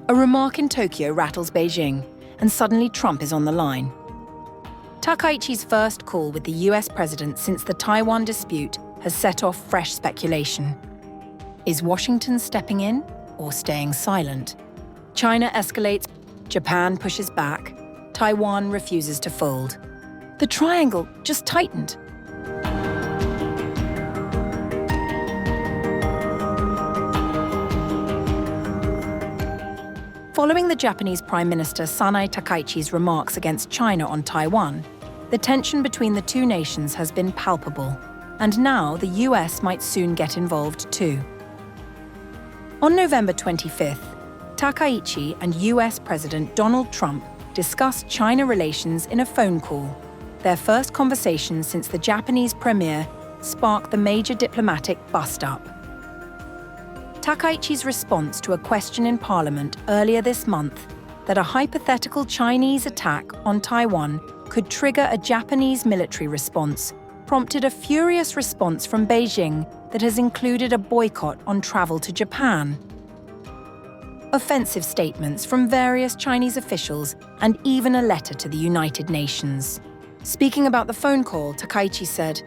A remark in Tokyo rattles Beijing, and suddenly Trump is on the line. Takaichi's first call with the US president since the Taiwan dispute has set off fresh speculation. Is Washington stepping in or staying silent? China escalates, Japan pushes back, Taiwan refuses to fold. The triangle just tightened. Following the Japanese Prime Minister Sanae Takaichi's remarks against China on Taiwan, the tension between the two nations has been palpable, and now the US might soon get involved too. On November 25th, Takaichi and US President Donald Trump discussed China relations in a phone call. Their first conversation since the Japanese premier sparked the major diplomatic bust-up. Takaichi's response to a question in Parliament earlier this month that a hypothetical Chinese attack on Taiwan could trigger a Japanese military response prompted a furious response from Beijing that has included a boycott on travel to Japan. Offensive statements from various Chinese officials and even a letter to the United Nations. Speaking about the phone call, Takaichi said,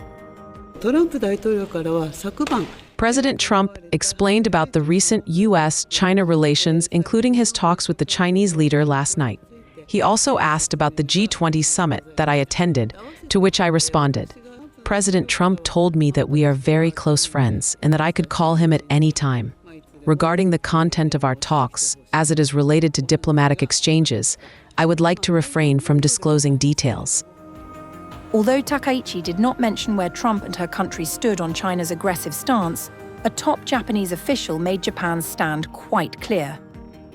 President Trump explained about the recent U.S.-China relations, including his talks with the Chinese leader last night. He also asked about the G20 summit that I attended, to which I responded. President Trump told me that we are very close friends and that I could call him at any time. Regarding the content of our talks, as it is related to diplomatic exchanges, I would like to refrain from disclosing details. Although Takaichi did not mention where Trump and her country stood on China's aggressive stance, a top Japanese official made Japan's stand quite clear,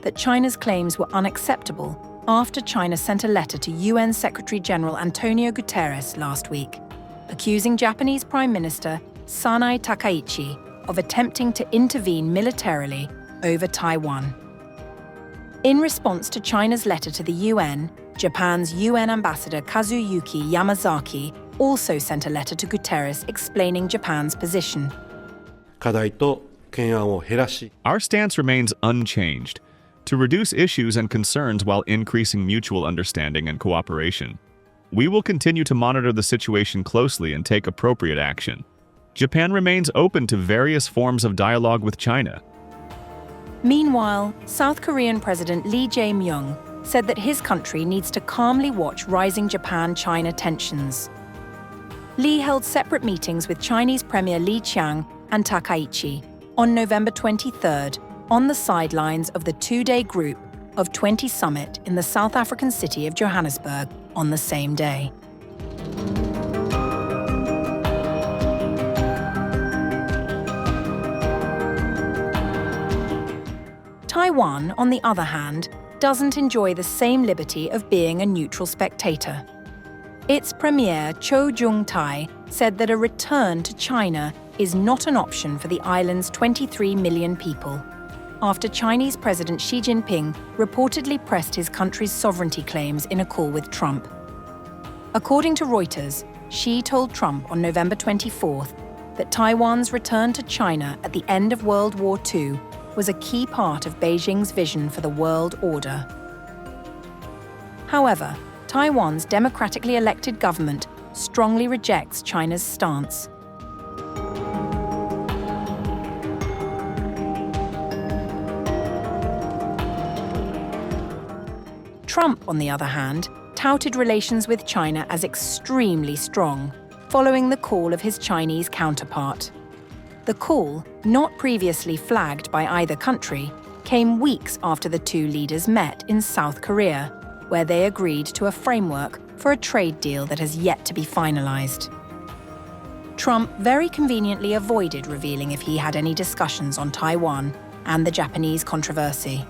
that China's claims were unacceptable after China sent a letter to UN Secretary-General Antonio Guterres last week, accusing Japanese Prime Minister Sanae Takaichi of attempting to intervene militarily over Taiwan. In response to China's letter to the UN, Japan's UN ambassador Kazuyuki Yamazaki also sent a letter to Guterres explaining Japan's position. Our stance remains unchanged, to reduce issues and concerns while increasing mutual understanding and cooperation. We will continue to monitor the situation closely and take appropriate action. Japan remains open to various forms of dialogue with China. Meanwhile, South Korean President Lee Jae-myung said that his country needs to calmly watch rising Japan-China tensions. Lee held separate meetings with Chinese Premier Li Qiang and Takaichi on November 23rd on the sidelines of the two-day Group of 20 summit in the South African city of Johannesburg on the same day. Taiwan, on the other hand, doesn't enjoy the same liberty of being a neutral spectator. Its premier, Cho Jung-tai, said that a return to China is not an option for the island's 23 million people, after Chinese President Xi Jinping reportedly pressed his country's sovereignty claims in a call with Trump. According to Reuters, Xi told Trump on November 24th that Taiwan's return to China at the end of World War II was a key part of Beijing's vision for the world order. However, Taiwan's democratically elected government strongly rejects China's stance. Trump, on the other hand, touted relations with China as extremely strong, following the call of his Chinese counterpart. The call, not previously flagged by either country, came weeks after the two leaders met in South Korea, where they agreed to a framework for a trade deal that has yet to be finalized. Trump very conveniently avoided revealing if he had any discussions on Taiwan and the Japanese controversy.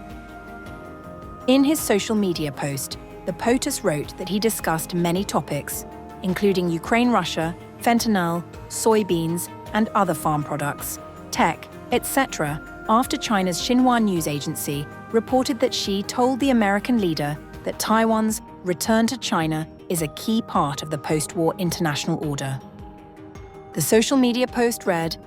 In his social media post, the POTUS wrote that he discussed many topics, including Ukraine-Russia, fentanyl, soybeans, and other farm products, tech, etc., after China's Xinhua news agency reported that Xi told the American leader that Taiwan's return to China is a key part of the post-war international order. The social media post read,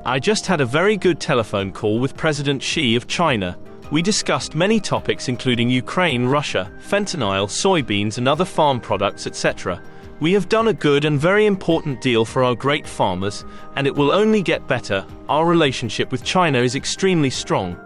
I just had a very good telephone call with President Xi of China. We discussed many topics including Ukraine, Russia, fentanyl, soybeans and other farm products, etc. We have done a good and very important deal for our great farmers, and it will only get better. Our relationship with China is extremely strong.